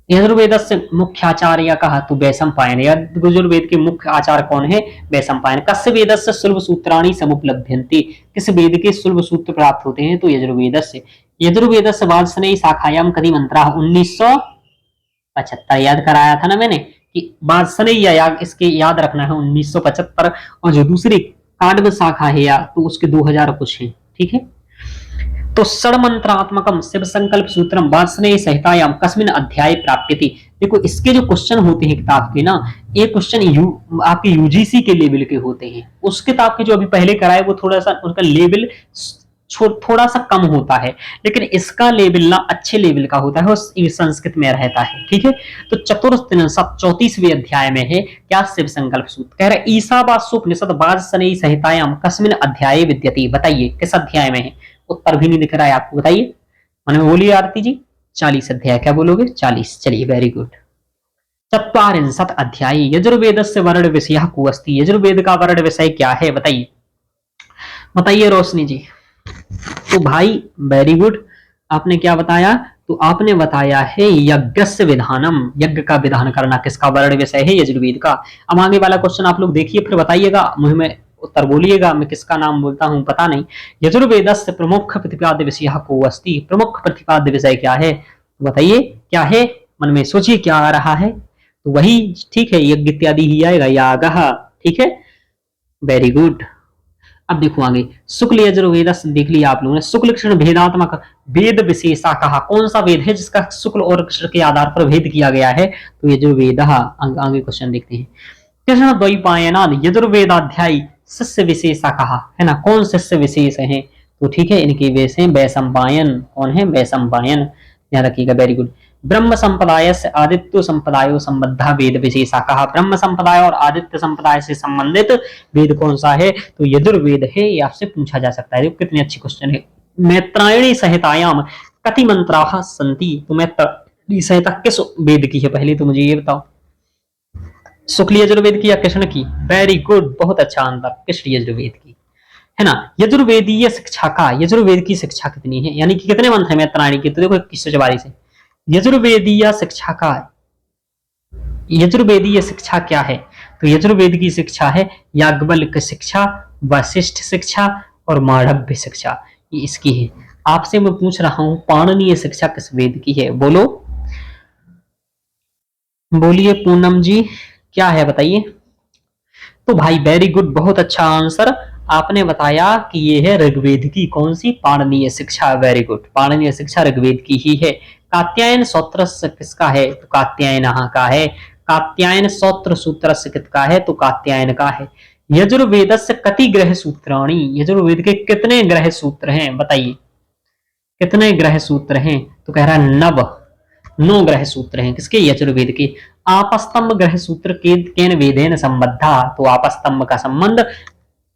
यजुर्वेदस्य मुख्य आचार्य कहा? तो वैशंपायन। यजुर्वेद के मुख्य आचार्य कौन है? वैशंपायन। कस्य वेदस्य सुलभ सूत्राणि समुपलभ्यन्ते? किस वेद के सुलभ सूत्र प्राप्त होते हैं? तो यजुर्वेदस्य। यजुर्वेदस्य वाजसनेयी शाखायाम कति मंत्राः? 1975 याद कराया था ना मैंने कि वाजसनेयी याग, इसके याद रखना है 1975। और जो दूसरी कांडव शाखा है या तो उसके 2000 कुछ है, ठीक है। तो षड्मंत्रात्मकम शिव संकल्प सूत्रम वाजसनेयी संहितायाम कस्मिन् अध्याये प्राप्यते? देखो इसके जो क्वेश्चन होते हैं किताब के ना, ये क्वेश्चन आपके यूजीसी के लेवल के होते हैं। उस किताब के जो अभी पहले कराए वो थोड़ा सा उसका लेवल थोड़ा सा कम होता है, लेकिन इसका लेवल ना अच्छे लेवल का होता है और संस्कृत में रहता है, ठीक है। तो 34वें अध्याय में है क्या? शिव संकल्प सूत्र। कह रहे ईशावास्योपनिषद वाजसनेयी संहितायाम कस्मिन् अध्याये विद्यते? बताइए किस अध्याय में है? उत्तर भी नहीं दिख रहा है आपको, बताइए। मन में बोलिए आरती जी। 40 अध्याय। क्या बोलोगे? 40। चलिए वेरी गुड। 44 अध्याय यजुर्वेदस्य वर्ण विषयः को अस्ति? यजुर्वेद का वर्ण विषय क्या है? बताइए, बताइए रोशनी जी। तो भाई वेरी गुड, आपने क्या बताया? तो आपने बताया है यज्ञस्य विधानम, यज्ञ का विधान करना किसका वर्ण विषय है? यजुर्वेद का। अब आगे वाला क्वेश्चन आप लोग देखिए, फिर बताइएगा, मुझे में उत्तर बोलिएगा, मैं किसका नाम बोलता हूं पता नहीं। यजुर्वेदस्य प्रमुख प्रतिपाद्य विषय को अस्ति, प्रमुख प्रतिपाद्य विषय क्या है? तो बताइए क्या है, मन में सोचिए क्या आ रहा है। तो वही ठीक है, यज्ञ इत्यादि ही आएगा, यागः, ठीक है, वेरी गुड। अब देखो आगे, शुक्ल यजुर्वेद देख लिया आप लोगों ने। शुक्ल कृष्ण भेदात्मक वेद विशेषा कहा, कौन सा वेद है जिसका शुक्ल और कृष्ण के आधार पर भेद किया गया है? तो यजुर्वेद। आगे क्वेश्चन देखते हैं। कृष्ण द्वैपायनाद यजुर्वेदाध्यायी शिष्य विशेषा कहा, है ना, कौन शिष्य विशेष है? तो ठीक है, इनके वेश हैं वैशंपायन। कौन है? वैशंपायन, ध्यान रखिएगा, वेरी गुड। ब्रह्म संप्रदाय से आदित्य संप्रदाय संबद्धा वेद विशेषा कहा, ब्रह्म संप्रदाय और आदित्य संप्रदाय से संबंधित वेद कौन सा है? तो यजुर्वेद है। ये आपसे पूछा जा सकता है, देखो कितनी अच्छी क्वेश्चन है। मैत्रायणी संहितायाम कति मंत्राः सन्ति, तो मैत्रायणी संहिता किस वेद की है? पहले तो मुझे ये बताओ, शुक्ल यजुर्वेद की या कृष्ण की? वेरी गुड, बहुत अच्छा आंसर, कृष्ण यजुर्वेद की, है ना। यजुर्वेदीय शिक्षा का, यजुर्वेद की शिक्षा कितनी है, यानी कि कितने मंत्र है मैत्रायणी के? तो देखो 2144 से। यजुर्वेदीय शिक्षा का, यजुर्वेदीय शिक्षा क्या है? तो यजुर्वेद की शिक्षा है याज्ञवल्क्य शिक्षा, वशिष्ठ शिक्षा और मांडव्य शिक्षा, ये इसकी है। आपसे मैं पूछ रहा हूं पाणिनीय शिक्षा किस वेद की है? बोलो, बोलिए पूनम जी, क्या है बताइए। तो भाई वेरी गुड, बहुत अच्छा आंसर आपने बताया कि ये है ऋग्वेद की। कौन सी? पाणिनीय शिक्षा, वेरी गुड, पाणिनीय शिक्षा ऋग्वेद की ही है। कात्यायन सूत्र किसका है? तो कात्यायन का है। कात्यायन सूत्र सूत्र किसका है? तो कात्यायन का है। यजुर्वेद से कति ग्रह सूत्राणी, यजुर्वेद के कितने ग्रह सूत्र हैं बताइए, कितने ग्रह सूत्र हैं? तो कह रहा है 9 ग्रह सूत्र हैं, किसके? यजुर्वेद के। आपस्तंभ ग्रह सूत्र के केन वेदेन संबद्धा, तो आपस्तंभ का संबंध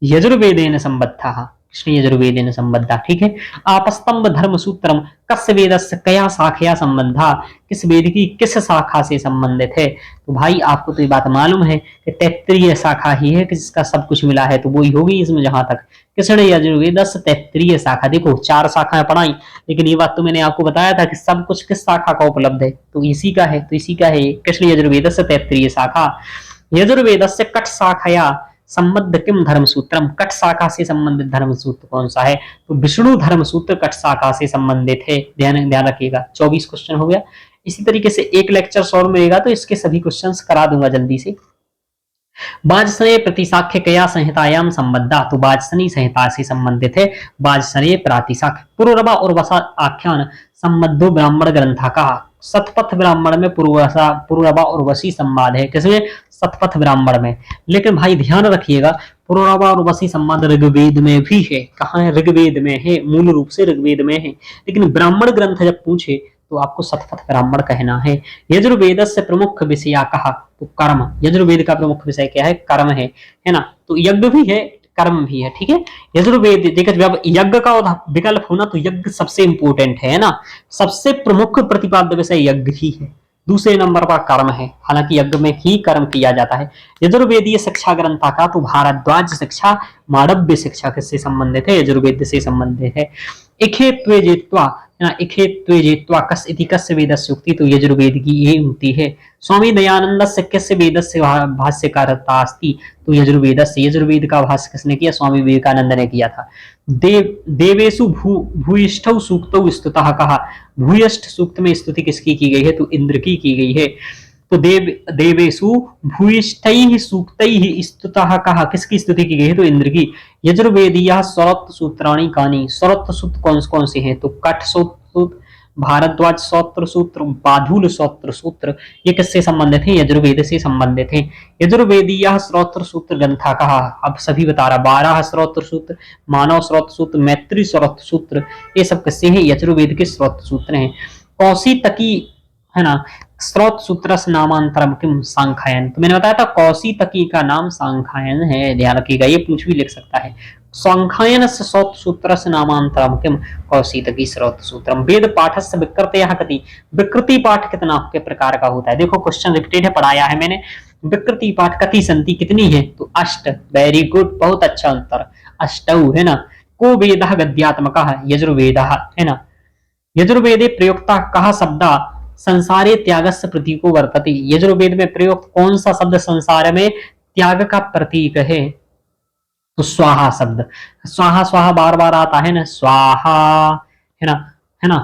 यजुर्वेदेन संबद्धा, कृष्ण यजुर्वेदेन संबद्धा, ठीक है। आपस्तंभ धर्म सूत्रम कस्य वेदस्य कया शाखया संबंधा, किस वेद की किस शाखा से संबंधित है? तो भाई आपको तो ये बात मालूम है कि तैत्तिरीय शाखा ही है कि जिसका सब कुछ मिला है, तो वो ही होगी इसमें। जहां तक कृष्ण यजुर्वेदस्य तैत्तिरीय शाखा, देखो 4 शाखाएं पढ़ाई, लेकिन ये बात तो मैंने आपको बताया था कि सब कुछ किस शाखा का उपलब्ध है, तो इसी का है, तो इसी का है कृष्ण यजुर्वेदस्य तैत्तिरीय शाखा। यजुर्वेदस्य कट शाखया संबद्ध किम धर्म सूत्रम, कट शाखा से संबंधित धर्म सूत्र कौन सा है? तो विष्णु धर्म सूत्र कट शाखा से संबंधित है, ध्यान रखिएगा। 24 क्वेश्चन हो गया। इसी तरीके से एक लेक्चर और मिलेगा तो इसके सभी क्वेश्चंस करा दूंगा जल्दी से। वाजसनेय प्रतिशाख्य कया संहितायाम संबद्धा, तो वाजसनेय संहिता से संबंधित है वाजसनेय प्रातिशाख्य। पुरुरवा और वसा आख्यान संबद्धो ब्राह्मण ग्रंथा का, सतपथ ब्राह्मण में पुरुरवा और वसी संवाद है, किसमें? सतपथ ब्राह्मण में। लेकिन भाई ध्यान रखिएगा, पुरुरवा और वसी संवाद ऋग्वेद में भी है। कहाँ है? ऋग्वेद में है, मूल रूप से ऋग्वेद में है, लेकिन ब्राह्मण ग्रंथ जब पूछे तो आपको सतपथ ब्राह्मण कहना है। यजुर्वेद से प्रमुख विषय कहा, तो कर्म, यजुर्वेद का प्रमुख विषय क्या है? कर्म है ना। तो यज्ञ भी है, कर्म भी है, ठीक है। यजुर्वेद देखिए, जब यज्ञ का विकल्प होना तो यज्ञ सबसे इंपोर्टेंट है ना, सबसे प्रमुख प्रतिपाद्य विषय यज्ञ ही है, दूसरे नंबर पर कर्म है, हालांकि यज्ञ में ही कर्म किया जाता है। यजुर्वेदीय शिक्षा ग्रंथा का, तो भारद्वाज शिक्षा मांडव्य शिक्षा किससे संबंधित है? यजुर्वेद से संबंधित है। इखे जेत्वा, इखे जेत्वा कस इति कस्य वेदस्य उक्ति, तो यजुर्वेद की ये उक्ति है। स्वामी दयानंद से किस वेदस्य भाष्यकारता अस्ति, तो यजुर्वेद से, यजुर्वेद का भाष्य किसने किया? स्वामी विवेकानंद ने किया था। देवेशु भूयिष्ठ सूक्तौ स्तुतः कहा, भूयिष्ठ सूक्त में स्तुति किसकी की गई है? तो इंद्र की गई है। तो देवेशु भूयिष्ठैः सूक्तैः स्तुतः कहा, किसकी स्तुति की गई है? तो इंद्र की। यजुर्वेदीय स्वरत्व सूत्राणि कानि, स्वरत्व सूत्र कौन कौन से हैं? तो कठ सूत्र, भारद्वाज सौत्र सूत्र, बाधूल सौत्र सूत्र, ये किससे संबंधित है? यजुर्वेद से संबंधित है। यजुर्वेदीय स्रोत्र सूत्र ग्रंथा कहा, अब सभी बता रहा, 12 स्रोत्र सूत्र, मानव स्रोत्र सूत्र, मैत्री स्रोत्र सूत्र, ये सब किससे है? यजुर्वेद के स्रोत्र सूत्र हैं। कौशितकी, है ना, स्रोत सूत्र नामांतरम किम सांख्यायन, तो मैंने बताया था कौशितकी का नाम सांख्यायन है, ध्यान रखिएगा, ये पूछ भी लिख सकता है। सांख्यायन स्रोत सूत्र नामांतरम किम कौशितकी स्रोत सूत्रम। वेद पाठस्य विकृतयः कति, विकृति पाठ कितना के प्रकार का होता है? देखो क्वेश्चन रिपीटेड है, पढ़ाया है मैंने। विकृति पाठ कति संति, कितनी है? तो अष्ट, वेरी गुड, बहुत अच्छा उत्तर, अष्टौ, है ना। को वेदः गद्यात्मकः, यजुर्वेदः, है ना। यजुर्वेदे प्रयुक्ता कहा शब्द संसारे त्यागस्य प्रतीको वर्तते। यजुर्वेद में प्रयुक्त कौन सा शब्द संसार में त्याग का प्रतीक है? तो स्वाहा शब्द। स्वाहा स्वाहा बार बार आता है ना, स्वाहा, है ना, है ना,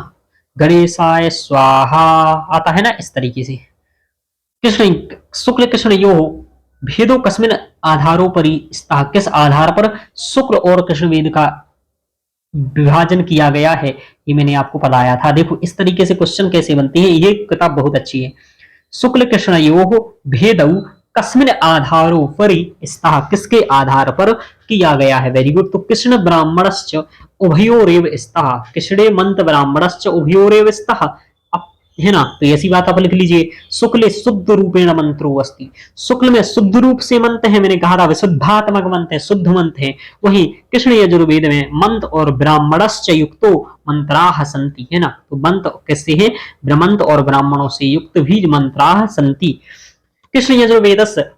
गणेशाय स्वाहा आता है ना, इस तरीके से। कृष्ण शुक्ल कृष्ण यो भेदो कस्मिन आधारों पर किस आधार पर शुक्ल और कृष्ण वेद का विभाजन किया गया है, ये मैंने आपको बताया था। देखो इस तरीके से क्वेश्चन कैसे बनती है, ये किताब बहुत अच्छी है। शुक्ल कृष्ण यो भेदौ कस्मिन आधारों पर स्तः, किसके आधार पर किया गया है। Very good. तो कृष्ण ब्राह्मणश्च उभयोरेव स्तः, कृष्णे मंत ब्राह्मणश्च उभयोरेव स्तः, है ना। तो ऐसी बात आप लिख लीजिए। शुक्ल शुद्ध रूपेण मंत्रो अस्ति, शुक्ल में शुद्ध रूप से मंत्र है, मैंने कहा था विशुद्धात्मक मंत्र है, शुद्ध मंत्र है। वही कृष्ण यजुर्वेद में मंत्र और ब्राह्मणश्च युक्तो मंत्राः सन्ति, है ना। तो मंत्र कैसे है, ब्रह्मंत और ब्राह्मणों से युक्त भी मंत्राः सन्ति। कृष्ण यजुर्वेदस्य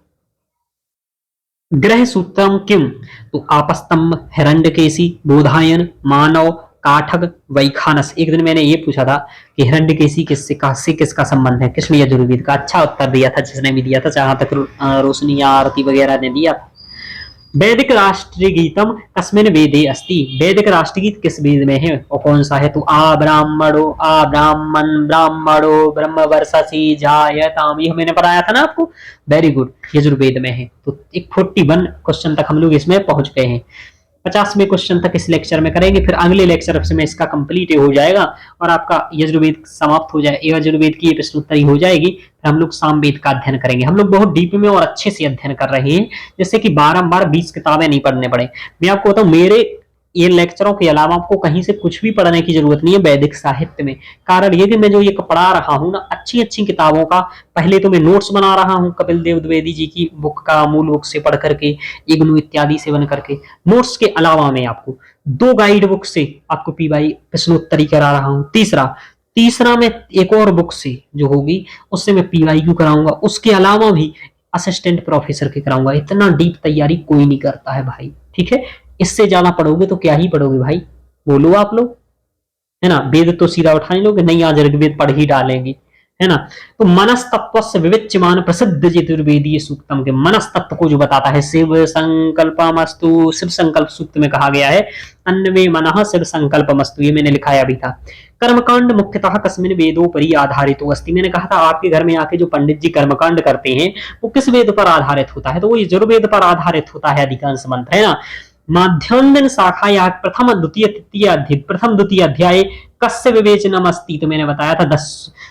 ग्रह सूत्रम किम, तो आपस्तंभ, हिरण्यकेशी, बोधायन, मानव, काठक, वैखानस। एक दिन मैंने ये पूछा था कि हिरण्यकेशी किससे किसका संबंध है, कृष्ण यजुर्वेद का। अच्छा उत्तर दिया था जिसने भी दिया था, जहां तक रोशनी आरती वगैरह ने दिया। वैदिक राष्ट्रगीतम कस्मिन वेदे अस्ति, वैदिक राष्ट्रगीत किस वेद में है और कौन सा है? तो आ ब्राह्मण ब्राह्मणो ब्रह्म वर्षसी जायताम, ये मैंने पढ़ाया था ना आपको। वेरी गुड, यजुर्वेद में है। तो 41 क्वेश्चन तक हम लोग इसमें पहुंच गए हैं। 50वें क्वेश्चन तक इस लेक्चर में करेंगे, फिर अगले लेक्चर में इसका कंप्लीट हो जाएगा और आपका यजुर्वेद समाप्त हो जाए, यजुर्वेद की प्रश्नोत्तरी हो जाएगी। फिर हम लोग सामवेद का अध्ययन करेंगे। हम लोग बहुत डीप में और अच्छे से अध्ययन कर रहे हैं, जैसे कि बारंबार 20 किताबें नहीं पढ़ने पड़े। मैं आपको बताऊं, मेरे ये लेक्चरों के अलावा आपको कहीं से कुछ भी पढ़ने की जरूरत नहीं है वैदिक साहित्य में। कारण ये कि मैं जो ये पढ़ा रहा हूँ ना, अच्छी अच्छी किताबों का पहले तो मैं नोट्स बना रहा हूँ, कपिल देव द्विवेदी जी की बुक का मूल बुक से पढ़ करके, इग्नू इत्यादि से बन करके। नोट्स के अलावा मैं आपको 2 गाइड बुक से आपको पीवाई प्रश्नोत्तरी करा रहा हूँ। तीसरा मैं एक और बुक से जो होगी उससे मैं पीवाईक्यू कराऊंगा। उसके अलावा भी असिस्टेंट प्रोफेसर के कराऊंगा। इतना डीप तैयारी कोई नहीं करता है भाई, ठीक है। इससे ज्यादा पढ़ोगे तो क्या ही पढ़ोगे भाई, बोलो आप लोग, है ना। वेद तो सीधा उठा नहीं लोगे, नहीं आज ऋग्वेद पढ़ ही डालेंगे, है ना। तो मनस्तत्व विविच्यमान प्रसिद्ध चतुर्वेदीय सूक्तम के मनस तत्व को जो बताता है, शिव संकल्पमस्तु, शिव संकल्प सूक्त में कहा गया है अन्वे मनः शिव संकल्पमस्तु, ये मैंने लिखाया भी था। कर्मकांड मुख्यतः कस्मिन वेदोपरि आधारित अस्ति, मैंने कहा था आपके घर में आके जो पंडित जी कर्मकांड करते हैं वो किस वेद पर आधारित होता है, तो वो यजुर्वेद पर आधारित होता है अधिकांश मंत्र, है ना। माध्यान्ह शाखाया प्रथम द्वितीय अध्याय कस्य विवेचनम अस्ति, तो मैंने बताया था 10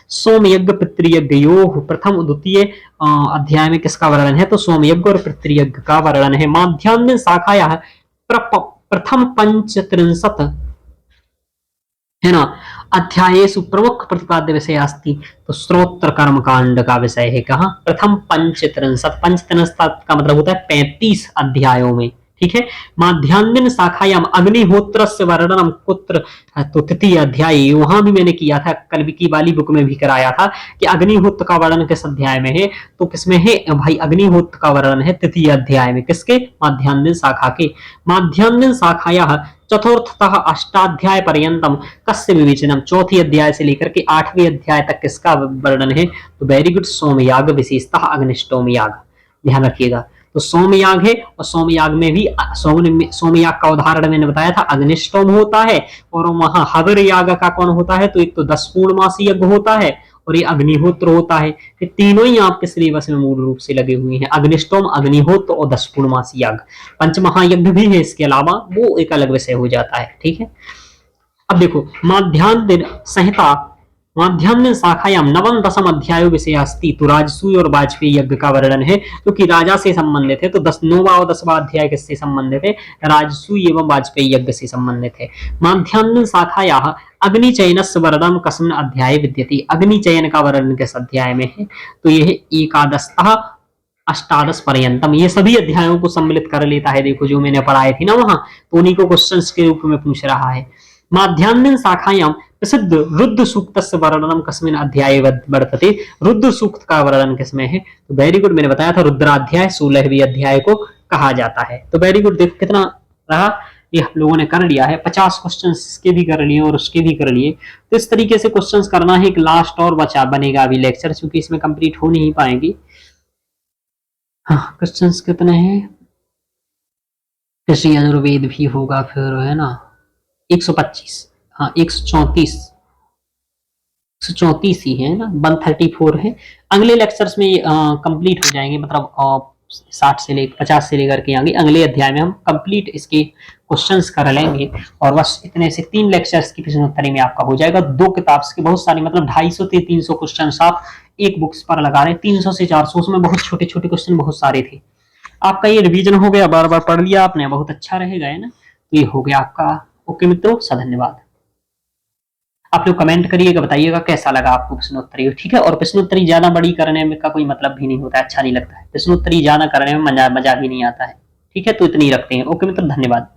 सोमयज्ञ पितृयज्ञ प्रथम द्वितीय अध्याय में किसका वर्णन है, तो सोमयज्ञ और पितृयज्ञ का वर्णन है। माध्यान्ह शाखाया प्रथम 35 है ना अध्यायेषु प्रमुख प्रतिपाद्य विषय अस्ति, तो श्रोत्र कर्म कांड का विषय है कहा प्रथम 35 का मतलब होता है 35 अध्यायों में, ठीक है। माध्यान्ह शाखायाम अग्निहोत्र से वर्णनम कुत्र, तो तृतीय अध्याय, वहां भी मैंने किया था, कल की वाली बुक में भी कराया था कि अग्निहोत्र का वर्णन किस अध्याय में है, तो किसमें है भाई, अग्निहोत्र का वर्णन है तृतीय अध्याय में, किसके, माध्यान्ह शाखा के। माध्यान्ह शाखाया चतुर्थतः अष्टाध्याय पर्यंतम कस्य विवेचनम, चौथी अध्याय से लेकर के 8वें अध्याय तक किसका वर्णन है, तो वेरी गुड, सोमयाग विशेषतः अग्निष्टोम याग, ध्यान रखिएगा। तो सोमयाग है और सोमयाग में भी सोमयाग का उदाहरण मैंने बताया था अग्निष्टोम होता है, और वहां हविर याग का कौन होता है, तो एक तो 10 पूर्णमासी यज्ञ होता है और ये अग्निहोत्र होता है। ये तीनों ही आपके सिलेबस में मूल रूप से लगे हुए हैं, अग्निष्टोम, अग्निहोत्र और 10 पूर्णमासी याग। पंचमहायज्ञ भी है इसके अलावा, वो एक अलग विषय हो जाता है, ठीक है। अब देखो माध्यान्ह संहिता माध्यान्ह शाखायाम नवम 10 अध्याय विषय अस्ति, तो राजसूय और वाजपेयी यज्ञ का वर्णन है, क्योंकि राजा से संबंधित है। तो 9वां और 10वां अध्याय किससे संबंधित है, राजसूय एवं वाजपेयी यज्ञ से संबंधित है। माध्यान्ह शाखाया अग्निचयनस्य वर्णनम कस्मिन् अध्याये विद्यते, अग्निचयन का वर्णन किस अध्याय में है, तो यह 11 अष्टादश पर्यंतम, ये सभी अध्यायों को सम्मिलित कर लेता है। देखो जो मैंने पढ़ाई थी ना वहां, तो उन्हीं को क्वेश्चंस के रूप में पूछ रहा है। माध्यान्ह शाखायाम प्रसिद्ध रुद्र सूक्त वर्णनम कस्मिन् अध्याये वर्तते, रुद्र सूक्त का वर्णन किसमें है, तो वेरी गुड, मैंने बताया था रुद्राध्याय 16वें अध्याय को कहा जाता है। तो वेरी गुड, देखो कितना रहा ये हम लोगों ने कर लिया है, 50 क्वेश्चन के भी कर लिए और उसके भी कर लिए। तो इस तरीके से क्वेश्चंस करना है। एक लास्ट और बचा बनेगा अभी लेक्चर, क्योंकि इसमें कंप्लीट हो नहीं पाएंगी। हाँ, क्वेश्चंस कितने हैं, कृषि यजुर्वेद भी होगा फिर, है ना, 125, हाँ 134 ही है ना, 134 है। अगले लेक्चर्स में कंप्लीट हो जाएंगे, मतलब 60 से लेकर 50 से लेकर के आगे अगले अध्याय में हम कंप्लीट इसके क्वेश्चंस कर लेंगे। और बस इतने से 3 लेक्चर्स की प्रश्नोत्तरी में आपका हो जाएगा। 2 किताब के बहुत सारी, मतलब 250 से 300 क्वेश्चन आप एक बुक्स पर लगा रहे हैं, 300 से 400, उसमें बहुत छोटे छोटे क्वेश्चन बहुत सारे थे। आपका ये रिवीजन हो गया, बार बार पढ़ लिया आपने, बहुत अच्छा रहेगा, है ना। तो ये हो गया आपका। ओके मित्रों, धन्यवाद। आप लोग कमेंट करिएगा, बताइएगा कैसा लगा आपको प्रश्नोत्तरी, ठीक है। और प्रश्नोत्तरी ज्यादा बड़ी करने में का कोई मतलब भी नहीं होता है, अच्छा नहीं लगता है प्रश्नोत्तरी ज्यादा करने में, मजा भी नहीं आता है, ठीक है। तो इतनी रखते हैं। ओके मित्रों, धन्यवाद।